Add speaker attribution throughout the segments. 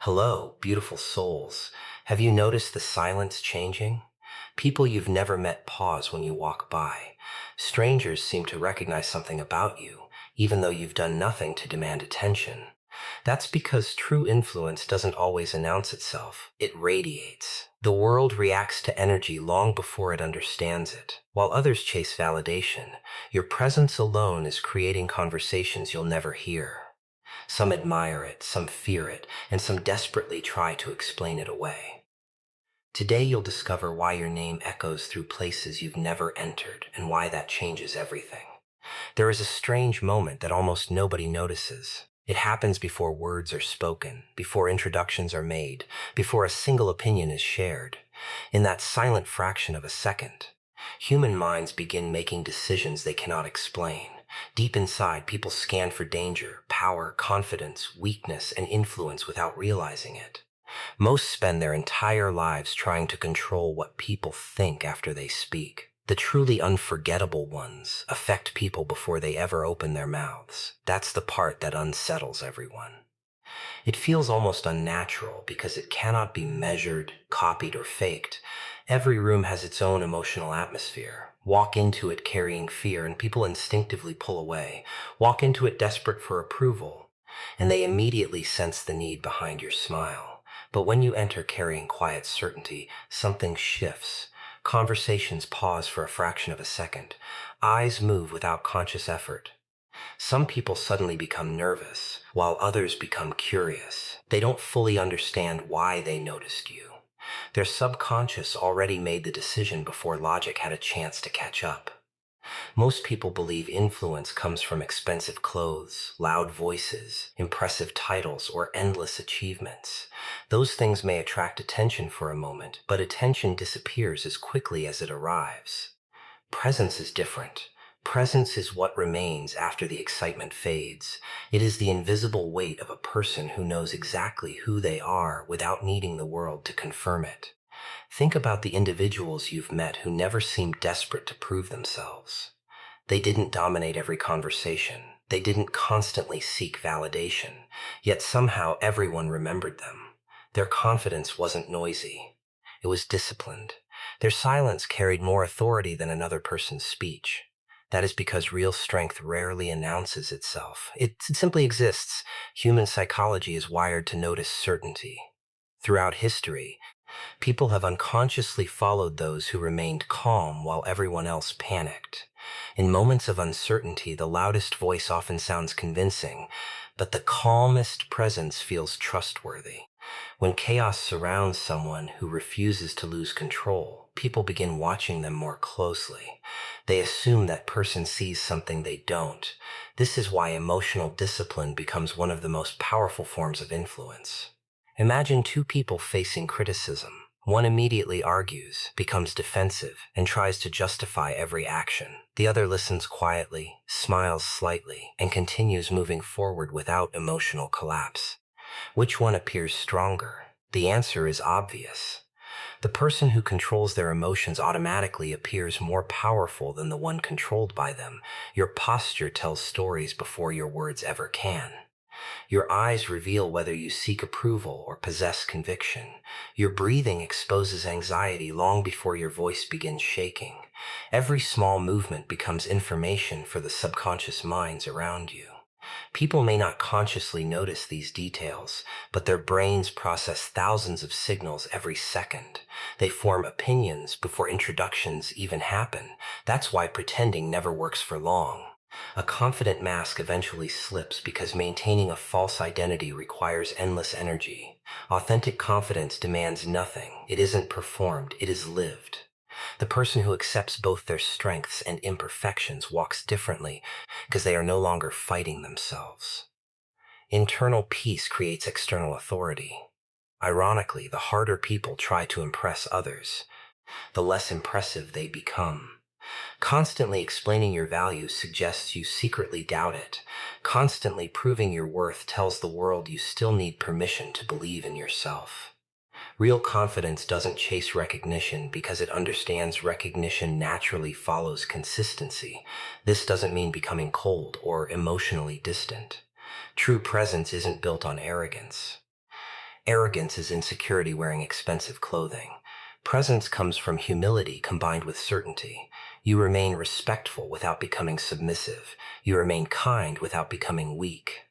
Speaker 1: Hello, beautiful souls. Have you noticed the silence changing? People you've never met pause when you walk by. Strangers seem to recognize something about you, even though you've done nothing to demand attention. That's because true influence doesn't always announce itself. It radiates. The world reacts to energy long before it understands it. While others chase validation, your presence alone is creating conversations you'll never hear. Some admire it, some fear it, and some desperately try to explain it away. Today you'll discover why your name echoes through places you've never entered and why that changes everything. There is a strange moment that almost nobody notices. It happens before words are spoken, before introductions are made, before a single opinion is shared. In that silent fraction of a second, human minds begin making decisions they cannot explain. Deep inside, people scan for danger, power, confidence, weakness, and influence without realizing it. Most spend their entire lives trying to control what people think after they speak. The truly unforgettable ones affect people before they ever open their mouths. That's the part that unsettles everyone. It feels almost unnatural because it cannot be measured, copied, or faked. Every room has its own emotional atmosphere. Walk into it carrying fear and people instinctively pull away. Walk into it desperate for approval, and they immediately sense the need behind your smile. But when you enter carrying quiet certainty, something shifts. Conversations pause for a fraction of a second. Eyes move without conscious effort. Some people suddenly become nervous, while others become curious. They don't fully understand why they noticed you. Their subconscious already made the decision before logic had a chance to catch up. Most people believe influence comes from expensive clothes, loud voices, impressive titles, or endless achievements. Those things may attract attention for a moment, but attention disappears as quickly as it arrives. Presence is different. Presence is what remains after the excitement fades. It is the invisible weight of a person who knows exactly who they are without needing the world to confirm it. Think about the individuals you've met who never seemed desperate to prove themselves. They didn't dominate every conversation. They didn't constantly seek validation. Yet somehow everyone remembered them. Their confidence wasn't noisy. It was disciplined. Their silence carried more authority than another person's speech. That is because real strength rarely announces itself. It simply exists. Human psychology is wired to notice certainty. Throughout history, people have unconsciously followed those who remained calm while everyone else panicked. In moments of uncertainty, the loudest voice often sounds convincing, but the calmest presence feels trustworthy. When chaos surrounds someone who refuses to lose control, people begin watching them more closely. They assume that person sees something they don't. This is why emotional discipline becomes one of the most powerful forms of influence. Imagine two people facing criticism. One immediately argues, becomes defensive, and tries to justify every action. The other listens quietly, smiles slightly, and continues moving forward without emotional collapse. Which one appears stronger? The answer is obvious. The person who controls their emotions automatically appears more powerful than the one controlled by them. Your posture tells stories before your words ever can. Your eyes reveal whether you seek approval or possess conviction. Your breathing exposes anxiety long before your voice begins shaking. Every small movement becomes information for the subconscious minds around you. People may not consciously notice these details, but their brains process thousands of signals every second. They form opinions before introductions even happen. That's why pretending never works for long. A confident mask eventually slips because maintaining a false identity requires endless energy. Authentic confidence demands nothing. It isn't performed, it is lived. The person who accepts both their strengths and imperfections walks differently because they are no longer fighting themselves. Internal peace creates external authority. Ironically, the harder people try to impress others, the less impressive they become. Constantly explaining your value suggests you secretly doubt it. Constantly proving your worth tells the world you still need permission to believe in yourself. Real confidence doesn't chase recognition because it understands recognition naturally follows consistency. This doesn't mean becoming cold or emotionally distant. True presence isn't built on arrogance. Arrogance is insecurity wearing expensive clothing. Presence comes from humility combined with certainty. You remain respectful without becoming submissive. You remain kind without becoming weak.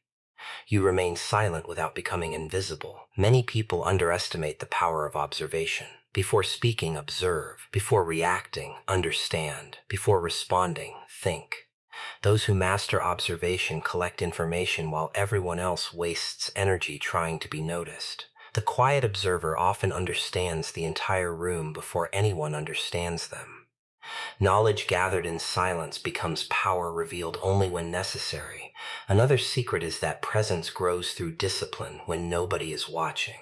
Speaker 1: You remain silent without becoming invisible. Many people underestimate the power of observation. Before speaking, observe. Before reacting, understand. Before responding, think. Those who master observation collect information while everyone else wastes energy trying to be noticed. The quiet observer often understands the entire room before anyone understands them. Knowledge gathered in silence becomes power revealed only when necessary. Another secret is that presence grows through discipline when nobody is watching.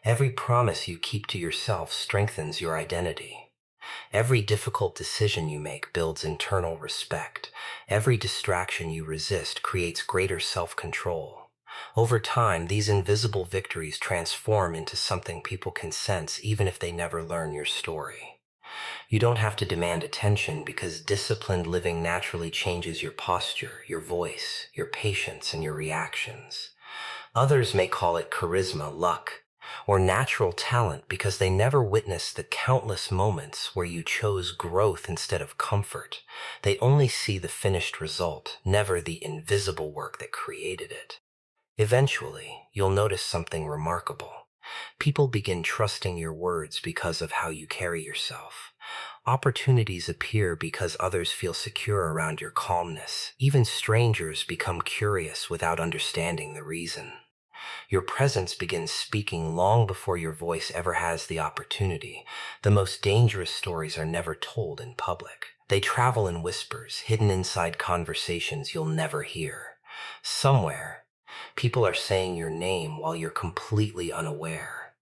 Speaker 1: Every promise you keep to yourself strengthens your identity. Every difficult decision you make builds internal respect. Every distraction you resist creates greater self-control. Over time, these invisible victories transform into something people can sense even if they never learn your story. You don't have to demand attention because disciplined living naturally changes your posture, your voice, your patience, and your reactions. Others may call it charisma, luck, or natural talent because they never witnessed the countless moments where you chose growth instead of comfort. They only see the finished result, never the invisible work that created it. Eventually, you'll notice something remarkable. People begin trusting your words because of how you carry yourself. Opportunities appear because others feel secure around your calmness. Even strangers become curious without understanding the reason. Your presence begins speaking long before your voice ever has the opportunity. The most dangerous stories are never told in public. They travel in whispers, hidden inside conversations you'll never hear. Somewhere, people are saying your name while you're completely unaware.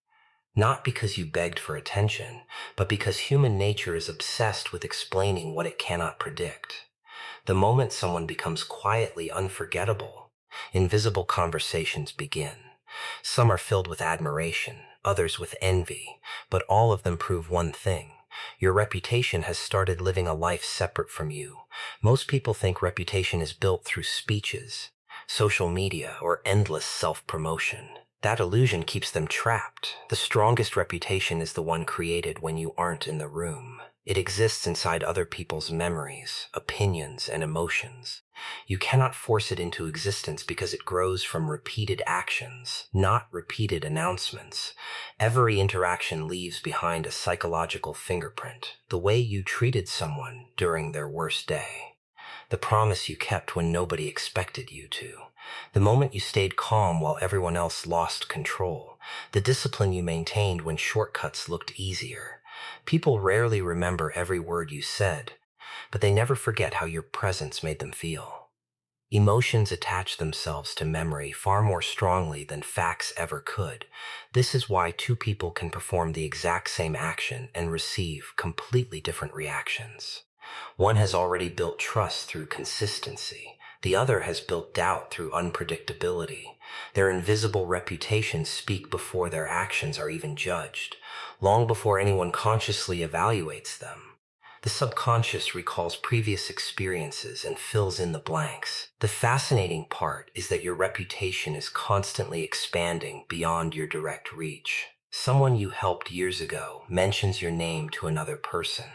Speaker 1: Not because you begged for attention, but because human nature is obsessed with explaining what it cannot predict. The moment someone becomes quietly unforgettable, invisible conversations begin. Some are filled with admiration, others with envy, but all of them prove one thing. Your reputation has started living a life separate from you. Most people think reputation is built through speeches, social media, or endless self-promotion. That illusion keeps them trapped. The strongest reputation is the one created when you aren't in the room. It exists inside other people's memories, opinions, and emotions. You cannot force it into existence because it grows from repeated actions, not repeated announcements. Every interaction leaves behind a psychological fingerprint, the way you treated someone during their worst day. The promise you kept when nobody expected you to. The moment you stayed calm while everyone else lost control. The discipline you maintained when shortcuts looked easier. People rarely remember every word you said, but they never forget how your presence made them feel. Emotions attach themselves to memory far more strongly than facts ever could. This is why two people can perform the exact same action and receive completely different reactions. One has already built trust through consistency. The other has built doubt through unpredictability. Their invisible reputations speak before their actions are even judged, long before anyone consciously evaluates them. The subconscious recalls previous experiences and fills in the blanks. The fascinating part is that your reputation is constantly expanding beyond your direct reach. Someone you helped years ago mentions your name to another person.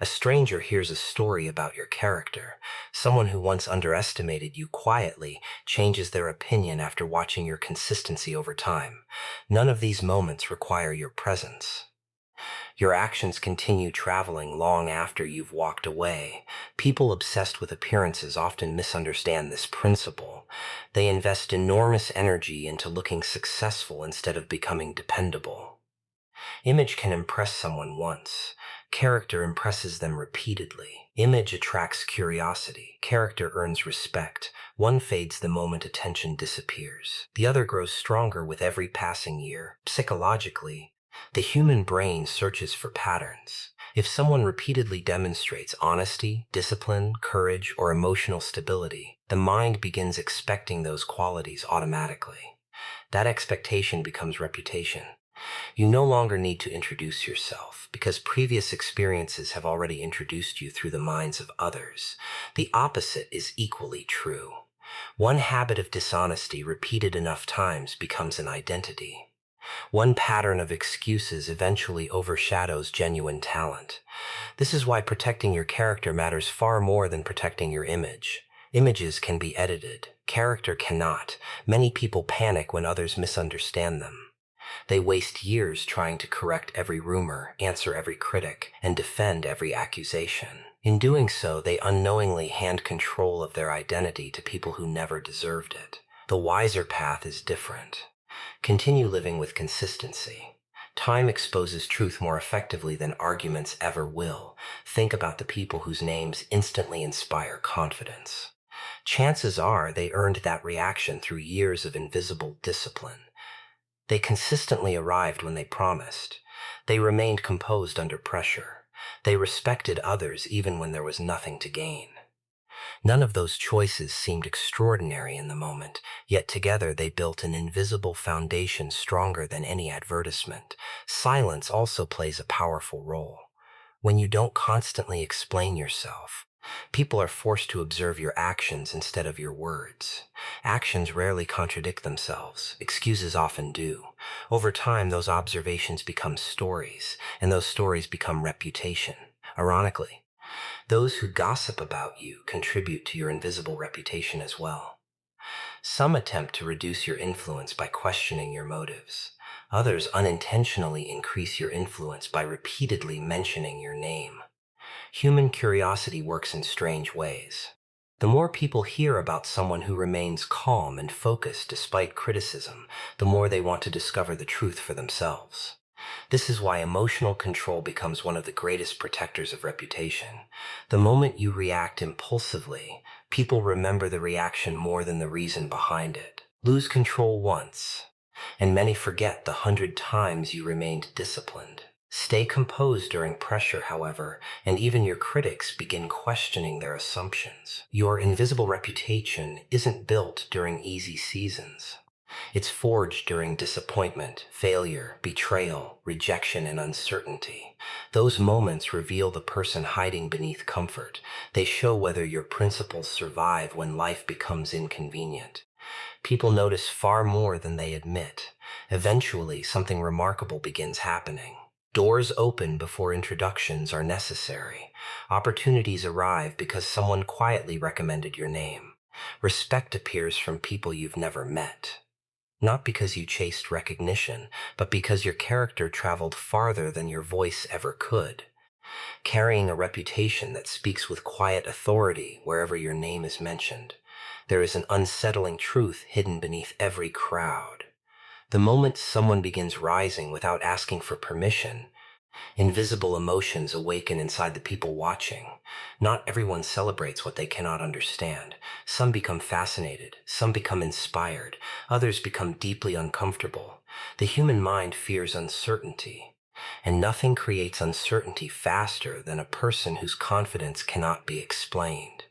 Speaker 1: A stranger hears a story about your character. Someone who once underestimated you quietly changes their opinion after watching your consistency over time. None of these moments require your presence. Your actions continue traveling long after you've walked away. People obsessed with appearances often misunderstand this principle. They invest enormous energy into looking successful instead of becoming dependable. Image can impress someone once. Character impresses them repeatedly. Image attracts curiosity. Character earns respect. One fades the moment attention disappears. The other grows stronger with every passing year. Psychologically, the human brain searches for patterns. If someone repeatedly demonstrates honesty, discipline, courage, or emotional stability, the mind begins expecting those qualities automatically. That expectation becomes reputation. You no longer need to introduce yourself because previous experiences have already introduced you through the minds of others. The opposite is equally true. One habit of dishonesty repeated enough times becomes an identity. One pattern of excuses eventually overshadows genuine talent. This is why protecting your character matters far more than protecting your image. Images can be edited. Character cannot. Many people panic when others misunderstand them. They waste years trying to correct every rumor, answer every critic, and defend every accusation. In doing so, they unknowingly hand control of their identity to people who never deserved it. The wiser path is different. Continue living with consistency. Time exposes truth more effectively than arguments ever will. Think about the people whose names instantly inspire confidence. Chances are they earned that reaction through years of invisible discipline. They consistently arrived when they promised. They remained composed under pressure. They respected others even when there was nothing to gain. None of those choices seemed extraordinary in the moment, yet together they built an invisible foundation stronger than any advertisement. Silence also plays a powerful role. When you don't constantly explain yourself, people are forced to observe your actions instead of your words. Actions rarely contradict themselves. Excuses often do. Over time, those observations become stories, and those stories become reputation. Ironically, those who gossip about you contribute to your invisible reputation as well. Some attempt to reduce your influence by questioning your motives. Others unintentionally increase your influence by repeatedly mentioning your name. Human curiosity works in strange ways. The more people hear about someone who remains calm and focused despite criticism, the more they want to discover the truth for themselves. This is why emotional control becomes one of the greatest protectors of reputation. The moment you react impulsively, people remember the reaction more than the reason behind it. Lose control once, and many forget the 100 times you remained disciplined. Stay composed during pressure, however, and even your critics begin questioning their assumptions. Your invisible reputation isn't built during easy seasons. It's forged during disappointment, failure, betrayal, rejection, and uncertainty. Those moments reveal the person hiding beneath comfort. They show whether your principles survive when life becomes inconvenient. People notice far more than they admit. Eventually, something remarkable begins happening. Doors open before introductions are necessary. Opportunities arrive because someone quietly recommended your name. Respect appears from people you've never met. Not because you chased recognition, but because your character traveled farther than your voice ever could. Carrying a reputation that speaks with quiet authority wherever your name is mentioned. There is an unsettling truth hidden beneath every crowd. The moment someone begins rising without asking for permission, invisible emotions awaken inside the people watching. Not everyone celebrates what they cannot understand. Some become fascinated, some become inspired, others become deeply uncomfortable. The human mind fears uncertainty, and nothing creates uncertainty faster than a person whose confidence cannot be explained.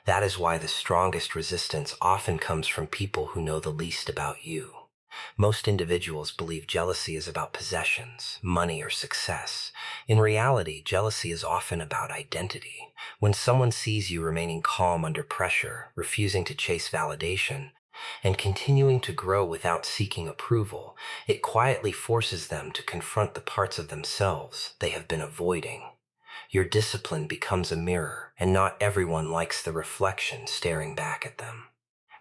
Speaker 1: That is why the strongest resistance often comes from people who know the least about you. Most individuals believe jealousy is about possessions, money, or success. In reality, jealousy is often about identity. When someone sees you remaining calm under pressure, refusing to chase validation, and continuing to grow without seeking approval, it quietly forces them to confront the parts of themselves they have been avoiding. Your discipline becomes a mirror, and not everyone likes the reflection staring back at them.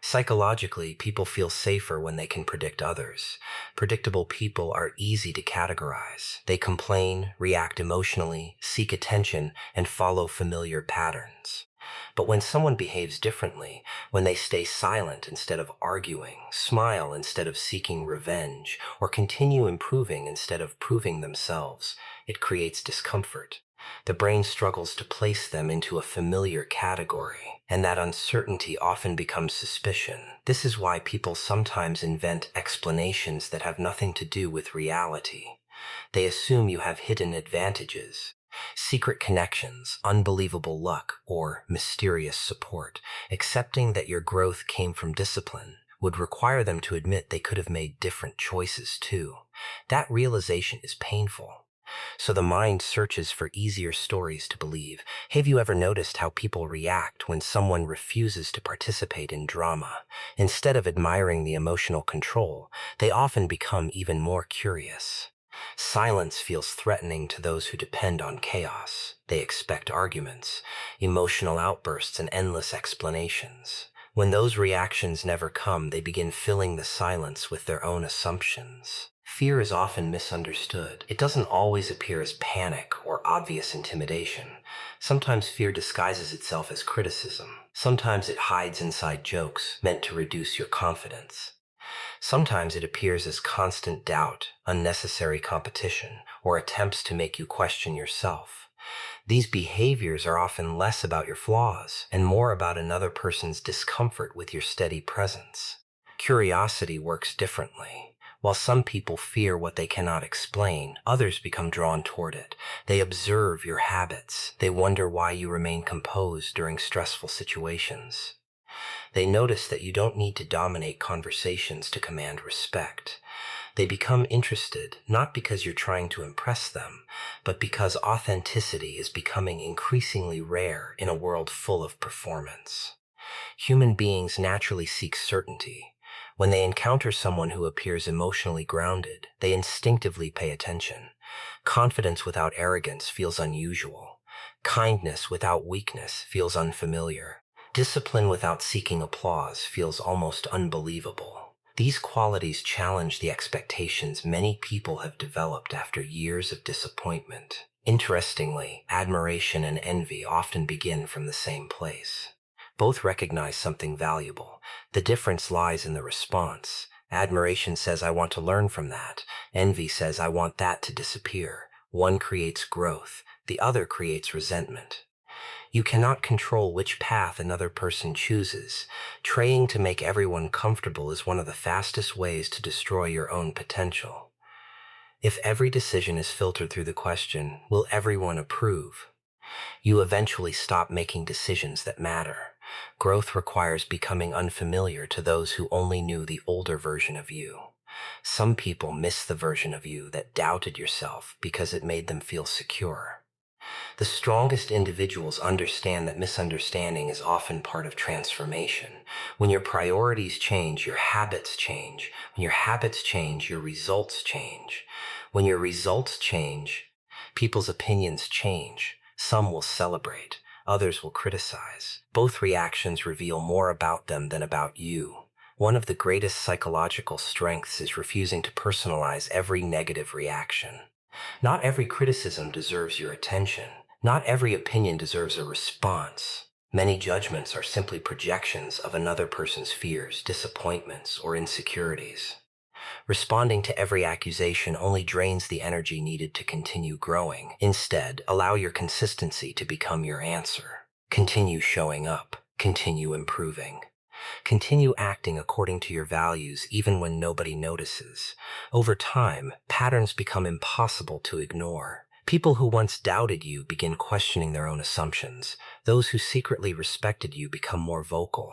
Speaker 1: Psychologically, people feel safer when they can predict others. Predictable people are easy to categorize. They complain, react emotionally, seek attention, and follow familiar patterns. But when someone behaves differently, when they stay silent instead of arguing, smile instead of seeking revenge, or continue improving instead of proving themselves, it creates discomfort. The brain struggles to place them into a familiar category, and that uncertainty often becomes suspicion. This is why people sometimes invent explanations that have nothing to do with reality. They assume you have hidden advantages, secret connections, unbelievable luck, or mysterious support. Accepting that your growth came from discipline would require them to admit they could have made different choices too. That realization is painful. So the mind searches for easier stories to believe. Have you ever noticed how people react when someone refuses to participate in drama? Instead of admiring the emotional control, they often become even more curious. Silence feels threatening to those who depend on chaos. They expect arguments, emotional outbursts, and endless explanations. When those reactions never come, they begin filling the silence with their own assumptions. Fear is often misunderstood. It doesn't always appear as panic or obvious intimidation. Sometimes fear disguises itself as criticism. Sometimes it hides inside jokes meant to reduce your confidence. Sometimes it appears as constant doubt, unnecessary competition, or attempts to make you question yourself. These behaviors are often less about your flaws and more about another person's discomfort with your steady presence. Curiosity works differently. While some people fear what they cannot explain, others become drawn toward it. They observe your habits. They wonder why you remain composed during stressful situations. They notice that you don't need to dominate conversations to command respect. They become interested not because you're trying to impress them, but because authenticity is becoming increasingly rare in a world full of performance. Human beings naturally seek certainty. When they encounter someone who appears emotionally grounded, they instinctively pay attention. Confidence without arrogance feels unusual. Kindness without weakness feels unfamiliar. Discipline without seeking applause feels almost unbelievable. These qualities challenge the expectations many people have developed after years of disappointment. Interestingly, admiration and envy often begin from the same place. Both recognize something valuable. The difference lies in the response. Admiration says, I want to learn from that. Envy says, I want that to disappear. One creates growth. The other creates resentment. You cannot control which path another person chooses. Trying to make everyone comfortable is one of the fastest ways to destroy your own potential. If every decision is filtered through the question, will everyone approve? You eventually stop making decisions that matter. Growth requires becoming unfamiliar to those who only knew the older version of you. Some people miss the version of you that doubted yourself because it made them feel secure. The strongest individuals understand that misunderstanding is often part of transformation. When your priorities change, your habits change. When your habits change, your results change. When your results change, people's opinions change. Some will celebrate, others will criticize. Both reactions reveal more about them than about you. One of the greatest psychological strengths is refusing to personalize every negative reaction. Not every criticism deserves your attention. Not every opinion deserves a response. Many judgments are simply projections of another person's fears, disappointments, or insecurities. Responding to every accusation only drains the energy needed to continue growing. Instead, allow your consistency to become your answer. Continue showing up. Continue improving. Continue acting according to your values even when nobody notices. Over time, patterns become impossible to ignore. People who once doubted you begin questioning their own assumptions. Those who secretly respected you become more vocal.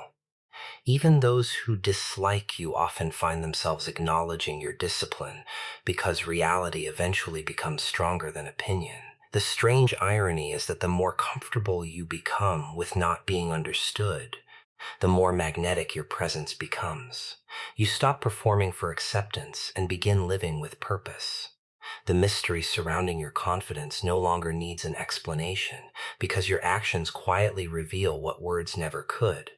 Speaker 1: Even those who dislike you often find themselves acknowledging your discipline because reality eventually becomes stronger than opinion. The strange irony is that the more comfortable you become with not being understood, the more magnetic your presence becomes. You stop performing for acceptance and begin living with purpose. The mystery surrounding your confidence no longer needs an explanation because your actions quietly reveal what words never could,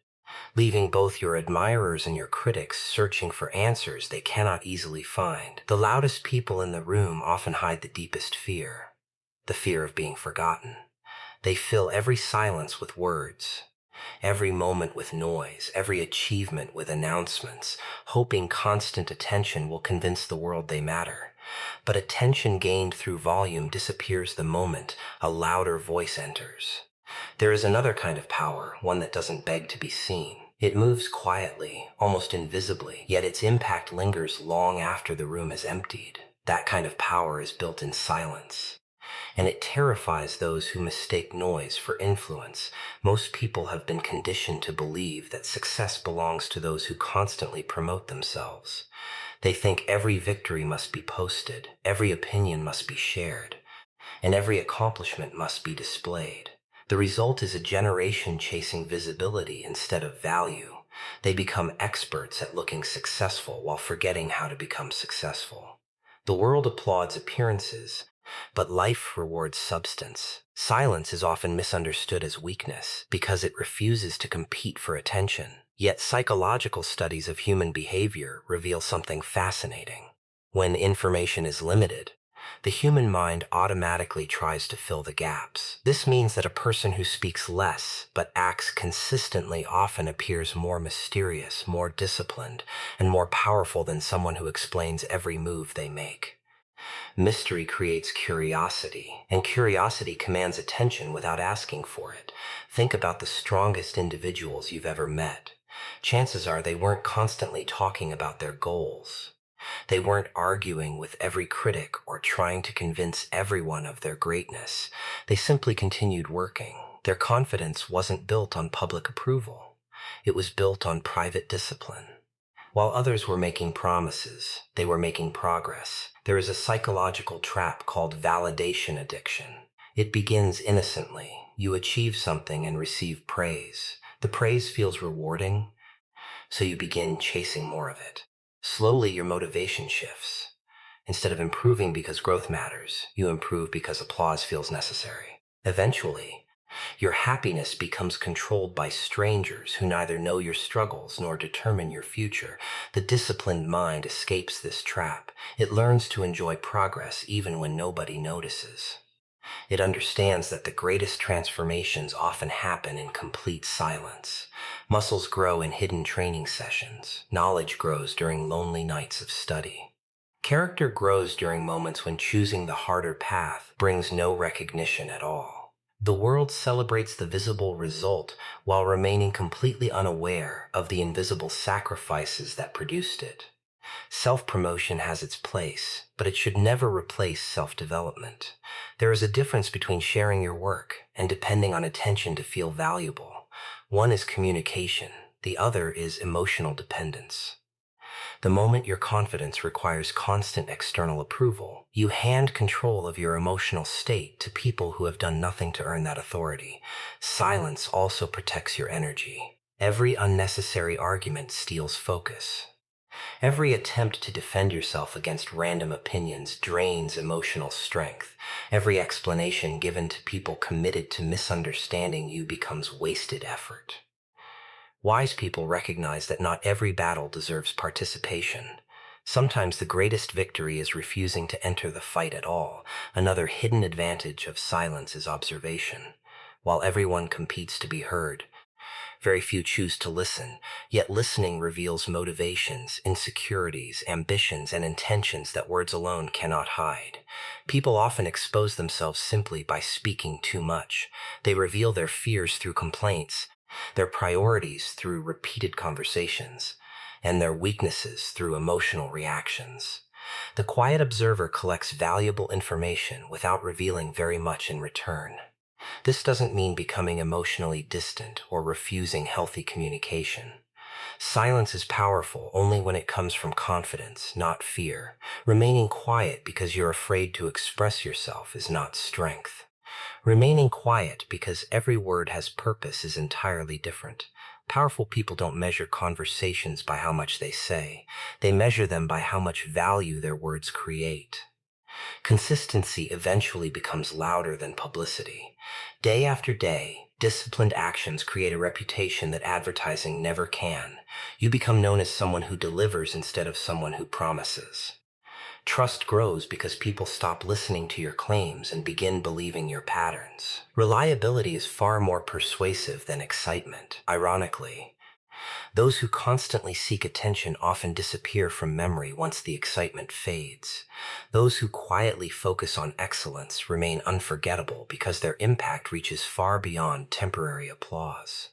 Speaker 1: leaving both your admirers and your critics searching for answers they cannot easily find. The loudest people in the room often hide the deepest fear, the fear of being forgotten. They fill every silence with words, every moment with noise, every achievement with announcements, hoping constant attention will convince the world they matter. But attention gained through volume disappears the moment a louder voice enters. There is another kind of power, one that doesn't beg to be seen. It moves quietly, almost invisibly, yet its impact lingers long after the room has emptied. That kind of power is built in silence, and it terrifies those who mistake noise for influence. Most people have been conditioned to believe that success belongs to those who constantly promote themselves. They think every victory must be posted, every opinion must be shared. and every accomplishment must be displayed. The result is a generation chasing visibility instead of value. They become experts at looking successful while forgetting how to become successful. The world applauds appearances, but life rewards substance. Silence is often misunderstood as weakness because it refuses to compete for attention. Yet psychological studies of human behavior reveal something fascinating. When information is limited, the human mind automatically tries to fill the gaps. This means that a person who speaks less but acts consistently often appears more mysterious, more disciplined, and more powerful than someone who explains every move they make. Mystery creates curiosity, and curiosity commands attention without asking for it. Think about the strongest individuals you've ever met. Chances are they weren't constantly talking about their goals. They weren't arguing with every critic or trying to convince everyone of their greatness. They simply continued working. Their confidence wasn't built on public approval. It was built on private discipline. While others were making promises, they were making progress. There is a psychological trap called validation addiction. It begins innocently. You achieve something and receive praise. The praise feels rewarding, so you begin chasing more of it. Slowly, your motivation shifts. Instead of improving because growth matters, you improve because applause feels necessary. Eventually, your happiness becomes controlled by strangers who neither know your struggles nor determine your future. The disciplined mind escapes this trap. It learns to enjoy progress even when nobody notices. It understands that the greatest transformations often happen in complete silence. Muscles grow in hidden training sessions. Knowledge grows during lonely nights of study. Character grows during moments when choosing the harder path brings no recognition at all. The world celebrates the visible result while remaining completely unaware of the invisible sacrifices that produced it. Self-promotion has its place, but it should never replace self-development. There is a difference between sharing your work and depending on attention to feel valuable. One is communication, the other is emotional dependence. The moment your confidence requires constant external approval, you hand control of your emotional state to people who have done nothing to earn that authority. Silence also protects your energy. Every unnecessary argument steals focus. Every attempt to defend yourself against random opinions drains emotional strength. Every explanation given to people committed to misunderstanding you becomes wasted effort. Wise people recognize that not every battle deserves participation. Sometimes the greatest victory is refusing to enter the fight at all. Another hidden advantage of silence is observation. While everyone competes to be heard, very few choose to listen, yet listening reveals motivations, insecurities, ambitions, and intentions that words alone cannot hide. People often expose themselves simply by speaking too much. They reveal their fears through complaints, their priorities through repeated conversations, and their weaknesses through emotional reactions. The quiet observer collects valuable information without revealing very much in return. This doesn't mean becoming emotionally distant or refusing healthy communication. Silence is powerful only when it comes from confidence, not fear. Remaining quiet because you're afraid to express yourself is not strength. Remaining quiet because every word has purpose is entirely different. Powerful people don't measure conversations by how much they say. They measure them by how much value their words create. Consistency eventually becomes louder than publicity. Day after day, disciplined actions create a reputation that advertising never can. You become known as someone who delivers instead of someone who promises. Trust grows because people stop listening to your claims and begin believing your patterns. Reliability is far more persuasive than excitement. Ironically, those who constantly seek attention often disappear from memory once the excitement fades. Those who quietly focus on excellence remain unforgettable because their impact reaches far beyond temporary applause.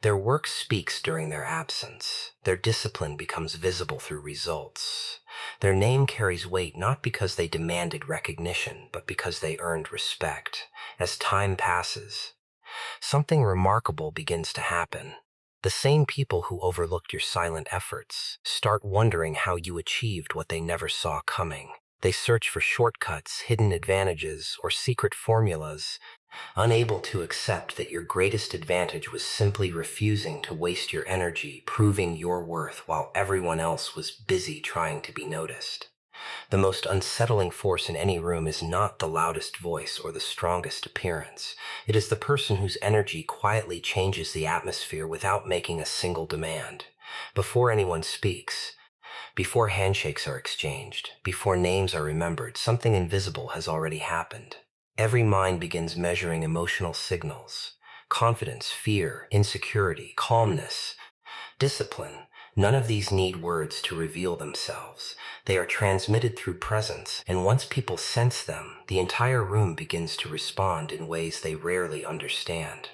Speaker 1: Their work speaks during their absence. Their discipline becomes visible through results. Their name carries weight not because they demanded recognition, but because they earned respect. As time passes, something remarkable begins to happen. The same people who overlooked your silent efforts start wondering how you achieved what they never saw coming. They search for shortcuts, hidden advantages, or secret formulas, unable to accept that your greatest advantage was simply refusing to waste your energy proving your worth while everyone else was busy trying to be noticed. The most unsettling force in any room is not the loudest voice or the strongest appearance. It is the person whose energy quietly changes the atmosphere without making a single demand. Before anyone speaks, before handshakes are exchanged, before names are remembered, something invisible has already happened. Every mind begins measuring emotional signals: confidence, fear, insecurity, calmness, discipline. None of these need words to reveal themselves. They are transmitted through presence, and once people sense them, the entire room begins to respond in ways they rarely understand.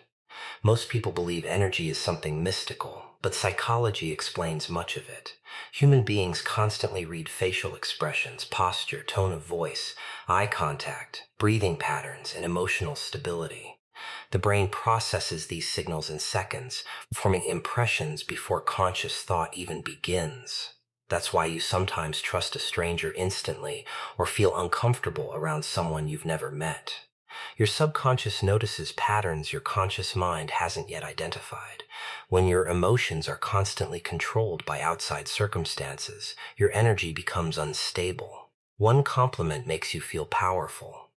Speaker 1: Most people believe energy is something mystical, but psychology explains much of it. Human beings constantly read facial expressions, posture, tone of voice, eye contact, breathing patterns, and emotional stability. The brain processes these signals in seconds, forming impressions before conscious thought even begins. That's why you sometimes trust a stranger instantly or feel uncomfortable around someone you've never met. Your subconscious notices patterns your conscious mind hasn't yet identified. When your emotions are constantly controlled by outside circumstances, your energy becomes unstable. One compliment makes you feel powerful.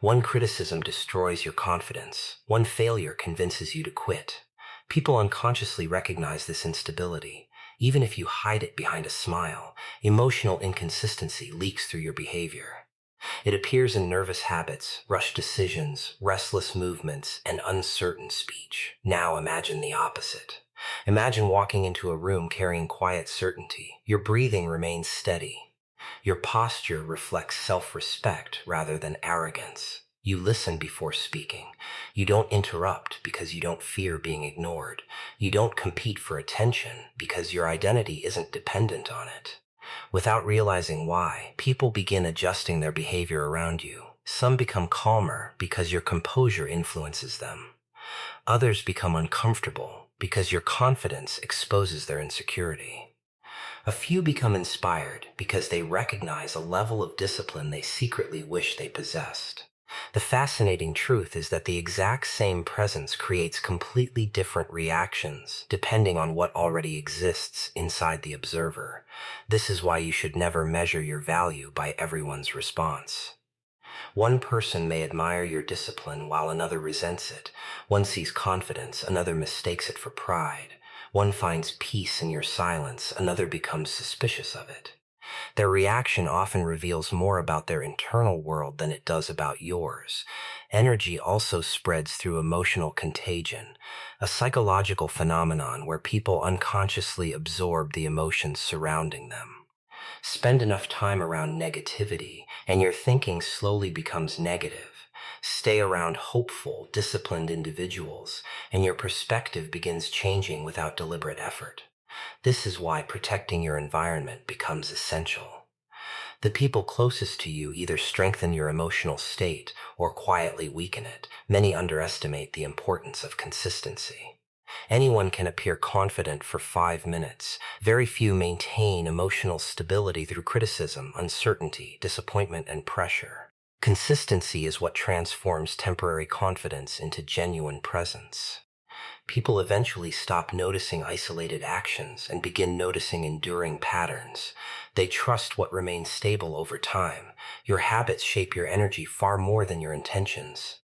Speaker 1: One criticism destroys your confidence. One failure convinces you to quit. People unconsciously recognize this instability. Even if you hide it behind a smile, emotional inconsistency leaks through your behavior. It appears in nervous habits, rushed decisions, restless movements, and uncertain speech. Now imagine the opposite. Imagine walking into a room carrying quiet certainty. Your breathing remains steady. Your posture reflects self-respect rather than arrogance. You listen before speaking. You don't interrupt because you don't fear being ignored. You don't compete for attention because your identity isn't dependent on it. Without realizing why, people begin adjusting their behavior around you. Some become calmer because your composure influences them. Others become uncomfortable because your confidence exposes their insecurity. A few become inspired because they recognize a level of discipline they secretly wish they possessed. The fascinating truth is that the exact same presence creates completely different reactions depending on what already exists inside the observer. This is why you should never measure your value by everyone's response. One person may admire your discipline while another resents it. One sees confidence, another mistakes it for pride. One finds peace in your silence, another becomes suspicious of it. Their reaction often reveals more about their internal world than it does about yours. Energy also spreads through emotional contagion, a psychological phenomenon where people unconsciously absorb the emotions surrounding them. Spend enough time around negativity, and your thinking slowly becomes negative. Stay around hopeful, disciplined individuals, and your perspective begins changing without deliberate effort. This is why protecting your environment becomes essential. The people closest to you either strengthen your emotional state or quietly weaken it. Many underestimate the importance of consistency. Anyone can appear confident for 5 minutes. Very few maintain emotional stability through criticism, uncertainty, disappointment, and pressure. Consistency is what transforms temporary confidence into genuine presence. People eventually stop noticing isolated actions and begin noticing enduring patterns. They trust what remains stable over time. Your habits shape your energy far more than your intentions.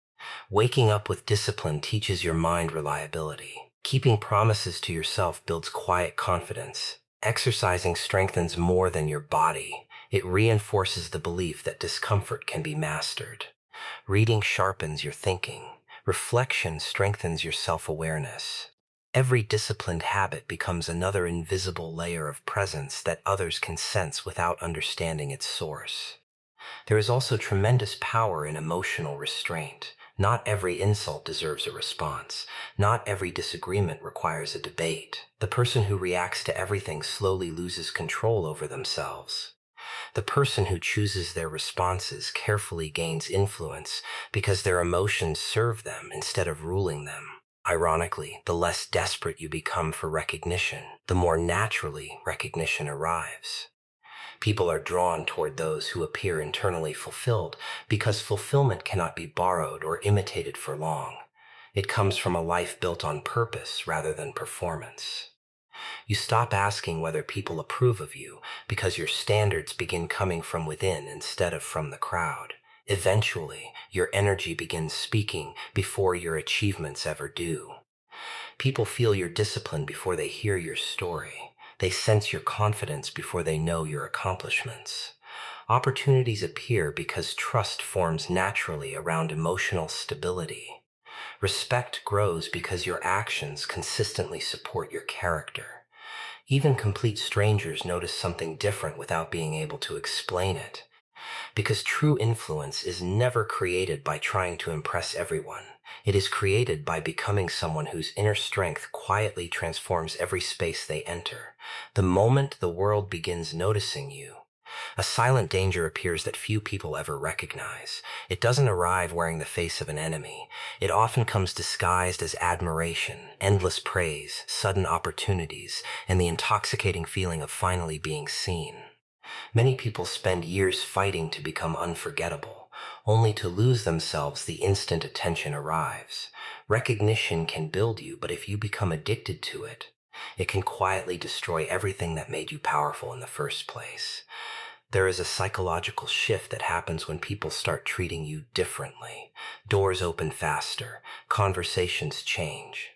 Speaker 1: Waking up with discipline teaches your mind reliability. Keeping promises to yourself builds quiet confidence. Exercising strengthens more than your body. It reinforces the belief that discomfort can be mastered. Reading sharpens your thinking. Reflection strengthens your self-awareness. Every disciplined habit becomes another invisible layer of presence that others can sense without understanding its source. There is also tremendous power in emotional restraint. Not every insult deserves a response. Not every disagreement requires a debate. The person who reacts to everything slowly loses control over themselves. The person who chooses their responses carefully gains influence because their emotions serve them instead of ruling them. Ironically, the less desperate you become for recognition, the more naturally recognition arrives. People are drawn toward those who appear internally fulfilled because fulfillment cannot be borrowed or imitated for long. It comes from a life built on purpose rather than performance. You stop asking whether people approve of you because your standards begin coming from within instead of from the crowd. Eventually, your energy begins speaking before your achievements ever do. People feel your discipline before they hear your story. They sense your confidence before they know your accomplishments. Opportunities appear because trust forms naturally around emotional stability. Respect grows because your actions consistently support your character. Even complete strangers notice something different without being able to explain it. Because true influence is never created by trying to impress everyone. It is created by becoming someone whose inner strength quietly transforms every space they enter. The moment the world begins noticing you, a silent danger appears that few people ever recognize. It doesn't arrive wearing the face of an enemy. It often comes disguised as admiration, endless praise, sudden opportunities, and the intoxicating feeling of finally being seen. Many people spend years fighting to become unforgettable, only to lose themselves the instant attention arrives. Recognition can build you, but if you become addicted to it, it can quietly destroy everything that made you powerful in the first place. There is a psychological shift that happens when people start treating you differently. Doors open faster, conversations change.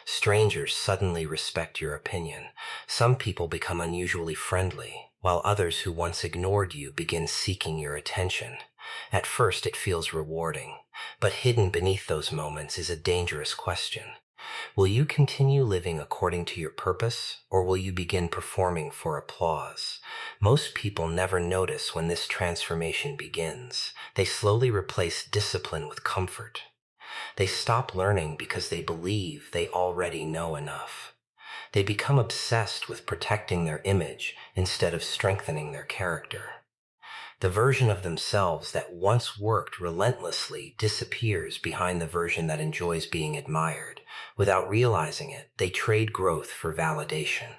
Speaker 1: Strangers suddenly respect your opinion. Some people become unusually friendly, while others who once ignored you begin seeking your attention. At first it feels rewarding, but hidden beneath those moments is a dangerous question. Will you continue living according to your purpose, or will you begin performing for applause? Most people never notice when this transformation begins. They slowly replace discipline with comfort. They stop learning because they believe they already know enough. They become obsessed with protecting their image instead of strengthening their character. The version of themselves that once worked relentlessly disappears behind the version that enjoys being admired. Without realizing it, they trade growth for validation.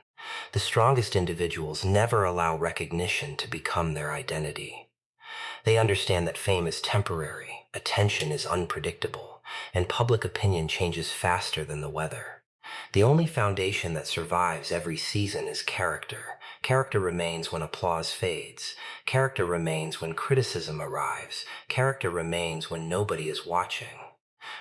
Speaker 1: The strongest individuals never allow recognition to become their identity. They understand that fame is temporary, attention is unpredictable, and public opinion changes faster than the weather. The only foundation that survives every season is character. Character remains when applause fades. Character remains when criticism arrives. Character remains when nobody is watching.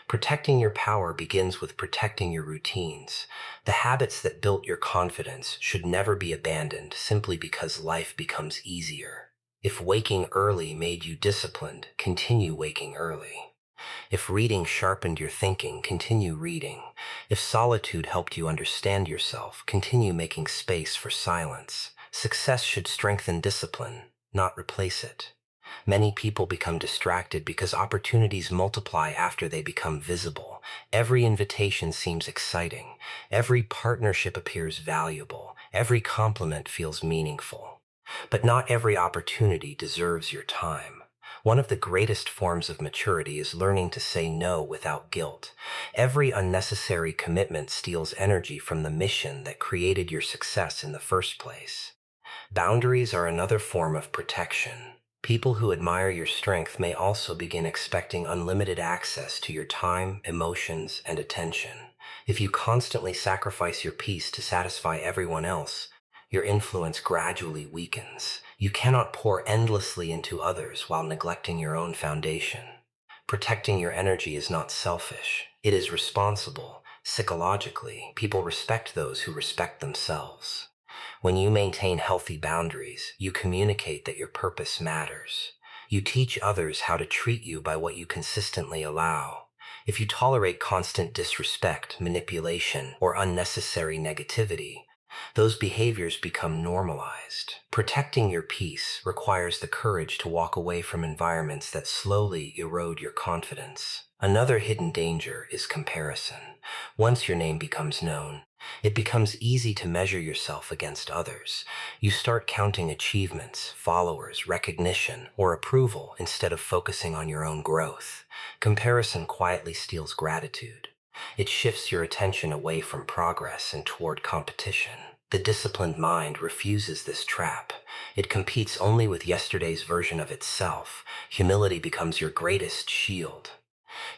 Speaker 1: Protecting your power begins with protecting your routines. The habits that built your confidence should never be abandoned simply because life becomes easier. If waking early made you disciplined, continue waking early. If reading sharpened your thinking, continue reading. If solitude helped you understand yourself, continue making space for silence. Success should strengthen discipline, not replace it. Many people become distracted because opportunities multiply after they become visible. Every invitation seems exciting. Every partnership appears valuable. Every compliment feels meaningful. But not every opportunity deserves your time. One of the greatest forms of maturity is learning to say no without guilt. Every unnecessary commitment steals energy from the mission that created your success in the first place. Boundaries are another form of protection. People who admire your strength may also begin expecting unlimited access to your time, emotions, and attention. If you constantly sacrifice your peace to satisfy everyone else, your influence gradually weakens. You cannot pour endlessly into others while neglecting your own foundation. Protecting your energy is not selfish. It is responsible. Psychologically, people respect those who respect themselves. When you maintain healthy boundaries, you communicate that your purpose matters. You teach others how to treat you by what you consistently allow. If you tolerate constant disrespect, manipulation, or unnecessary negativity, those behaviors become normalized. Protecting your peace requires the courage to walk away from environments that slowly erode your confidence. Another hidden danger is comparison. Once your name becomes known, it becomes easy to measure yourself against others. You start counting achievements, followers, recognition, or approval instead of focusing on your own growth. Comparison quietly steals gratitude. It shifts your attention away from progress and toward competition. The disciplined mind refuses this trap. It competes only with yesterday's version of itself. Humility becomes your greatest shield.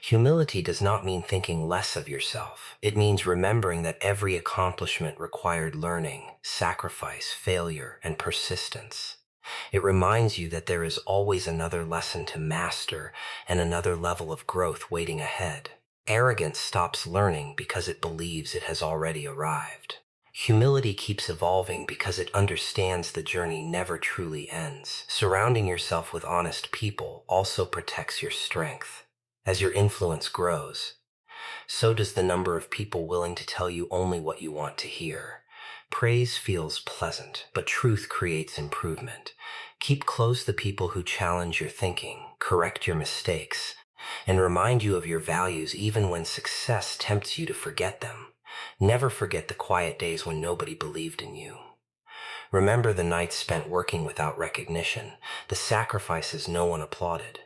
Speaker 1: Humility does not mean thinking less of yourself. It means remembering that every accomplishment required learning, sacrifice, failure, and persistence. It reminds you that there is always another lesson to master and another level of growth waiting ahead. Arrogance stops learning because it believes it has already arrived. Humility keeps evolving because it understands the journey never truly ends. Surrounding yourself with honest people also protects your strength. As your influence grows, so does the number of people willing to tell you only what you want to hear. Praise feels pleasant, but truth creates improvement. Keep close the people who challenge your thinking, correct your mistakes, and remind you of your values even when success tempts you to forget them. Never forget the quiet days when nobody believed in you. Remember the nights spent working without recognition, the sacrifices no one applauded,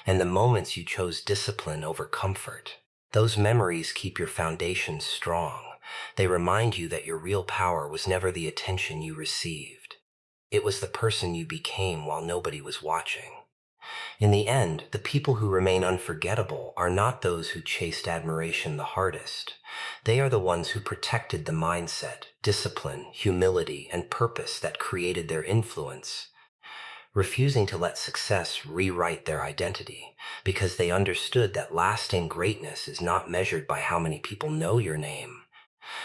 Speaker 1: and the moments you chose discipline over comfort. Those memories keep your foundation strong. They remind you that your real power was never the attention you received. It was the person you became while nobody was watching. In the end, the people who remain unforgettable are not those who chased admiration the hardest. They are the ones who protected the mindset, discipline, humility, and purpose that created their influence, refusing to let success rewrite their identity, because they understood that lasting greatness is not measured by how many people know your name,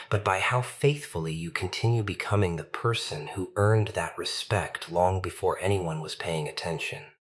Speaker 1: but by how faithfully you continue becoming the person who earned that respect long before anyone was paying attention.